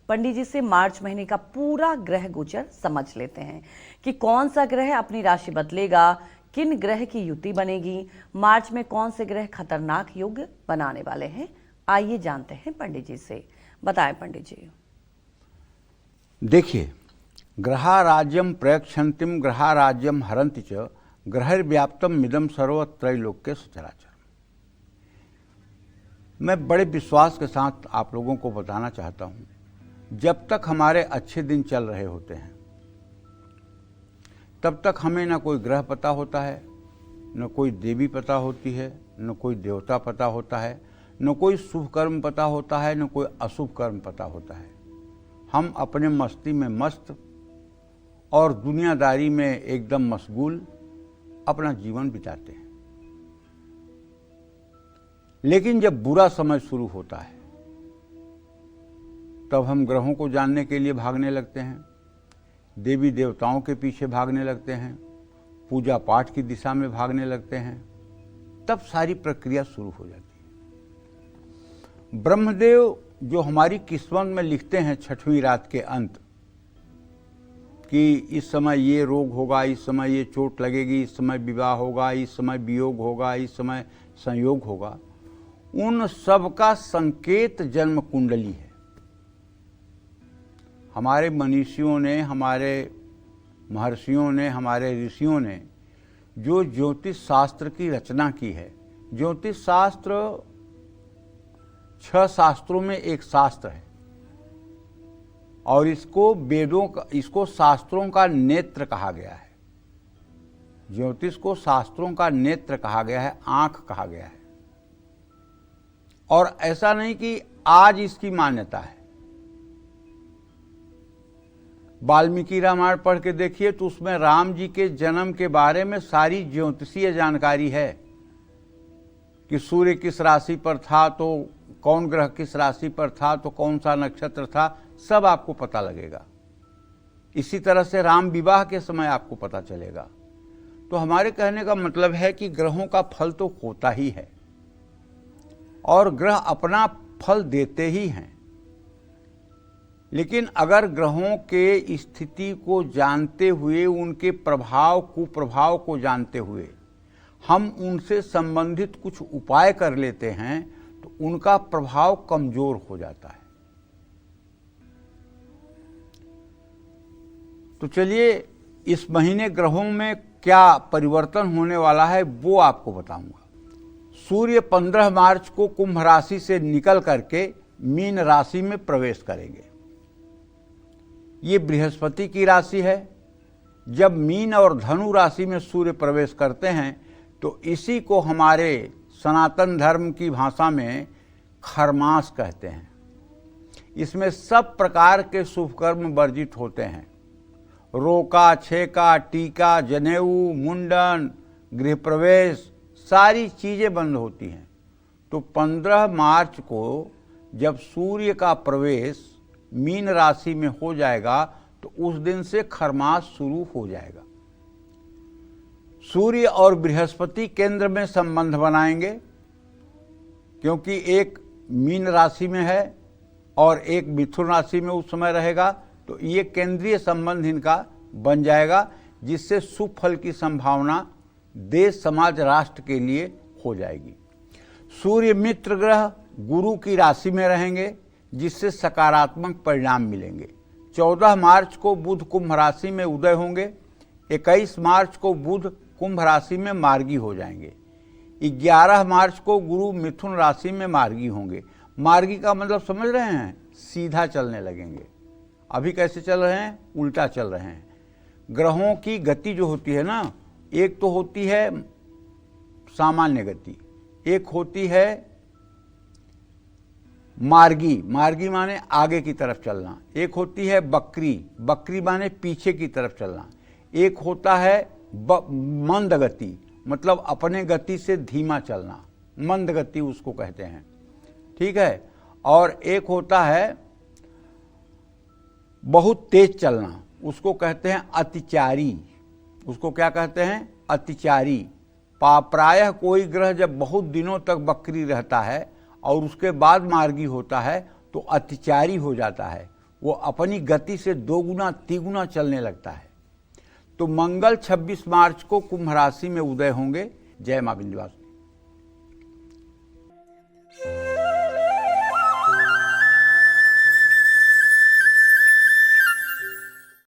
पंडित जी से मार्च महीने का पूरा ग्रह गोचर समझ लेते हैं कि कौन सा ग्रह अपनी राशि बदलेगा, किन ग्रह की युति बनेगी, मार्च में कौन से ग्रह खतरनाक योग बनाने वाले हैं। आइए जानते हैं पंडित जी से। बताएं पंडित जी। देखिए, ग्रहाराज्यम प्रयक्षन्तिम ग्रहाराज्यम हरन्ति च ग्रहैर्व्याप्तम मिदम सर्वत्रैलोक्य सचराचर। मैं बड़े विश्वास के साथ आप लोगों को बताना चाहता हूं, जब तक हमारे अच्छे दिन चल रहे होते हैं तब तक हमें न कोई ग्रह पता होता है, न कोई देवी पता होती है, न कोई देवता पता होता है, न कोई शुभ कर्म पता होता है, न कोई अशुभ कर्म पता होता है। हम अपने मस्ती में मस्त और दुनियादारी में एकदम मशगूल अपना जीवन बिताते हैं। लेकिन जब बुरा समय शुरू होता है तब हम ग्रहों को जानने के लिए भागने लगते हैं, देवी देवताओं के पीछे भागने लगते हैं, पूजा पाठ की दिशा में भागने लगते हैं। तब सारी प्रक्रिया शुरू हो जाती है। ब्रह्मदेव जो हमारी किस्मत में लिखते हैं छठवीं रात के अंत कि इस समय ये रोग होगा, इस समय ये चोट लगेगी, इस समय विवाह होगा, इस समय वियोग होगा, इस समय संयोग होगा, उन सब का संकेत जन्म कुंडली है। हमारे मनीषियों ने, हमारे महर्षियों ने, हमारे ऋषियों ने जो ज्योतिष शास्त्र की रचना की है, ज्योतिष शास्त्र 6 शास्त्रों में एक शास्त्र है और इसको शास्त्रों का नेत्र कहा गया है। ज्योतिष को शास्त्रों का नेत्र कहा गया है, आंख कहा गया है। और ऐसा नहीं कि आज इसकी मान्यता है। वाल्मीकि रामायण पढ़ के देखिए तो उसमें राम जी के जन्म के बारे में सारी ज्योतिषीय जानकारी है कि सूर्य किस राशि पर था, तो कौन ग्रह किस राशि पर था, तो कौन सा नक्षत्र था, सब आपको पता लगेगा। इसी तरह से राम विवाह के समय आपको पता चलेगा। तो हमारे कहने का मतलब है कि ग्रहों का फल तो होता ही है और ग्रह अपना फल देते ही हैं। लेकिन अगर ग्रहों के स्थिति को जानते हुए, उनके प्रभाव कुप्रभाव को जानते हुए हम उनसे संबंधित कुछ उपाय कर लेते हैं तो उनका प्रभाव कमजोर हो जाता है। तो चलिए, इस महीने ग्रहों में क्या परिवर्तन होने वाला है वो आपको बताऊंगा। सूर्य 15 मार्च को कुंभ राशि से निकल करके मीन राशि में प्रवेश करेंगे। ये बृहस्पति की राशि है। जब मीन और धनु राशि में सूर्य प्रवेश करते हैं तो इसी को हमारे सनातन धर्म की भाषा में खरमास कहते हैं। इसमें सब प्रकार के शुभ कर्म वर्जित होते हैं। रोका, छेका, टीका, जनेऊ, मुंडन, गृह प्रवेश, सारी चीजें बंद होती हैं। तो 15 मार्च को जब सूर्य का प्रवेश मीन राशि में हो जाएगा तो उस दिन से खरमास शुरू हो जाएगा। सूर्य और बृहस्पति केंद्र में संबंध बनाएंगे, क्योंकि एक मीन राशि में है और एक मिथुन राशि में उस समय रहेगा। तो ये केंद्रीय संबंध इनका बन जाएगा, जिससे शुभ फल की संभावना देश, समाज, राष्ट्र के लिए हो जाएगी। सूर्य मित्र ग्रह गुरु की राशि में रहेंगे, जिससे सकारात्मक परिणाम मिलेंगे। 14 मार्च को बुध कुंभ राशि में उदय होंगे। 21 मार्च को बुध कुंभ राशि में मार्गी हो जाएंगे। 11 मार्च को गुरु मिथुन राशि में मार्गी होंगे। मार्गी का मतलब समझ रहे हैं? सीधा चलने लगेंगे। अभी कैसे चल रहे हैं? उल्टा चल रहे हैं। ग्रहों की गति जो होती है ना, एक तो होती है सामान्य गति, एक होती है मार्गी, मार्गी माने आगे की तरफ चलना, एक होती है बकरी, बकरी माने पीछे की तरफ चलना, एक होता है मंद गति, मतलब अपने गति से धीमा चलना, मंद गति उसको कहते हैं। ठीक है। और एक होता है बहुत तेज चलना, उसको कहते हैं अतिचारी। उसको क्या कहते हैं? अतिचारी। प्रायः कोई ग्रह जब बहुत दिनों तक बकरी रहता है और उसके बाद मार्गी होता है तो अतिचारी हो जाता है। वो अपनी गति से 2 गुना 3 गुना चलने लगता है। तो मंगल 26 मार्च को कुंभ राशि में उदय होंगे। जय मां विंध्यवासिनी।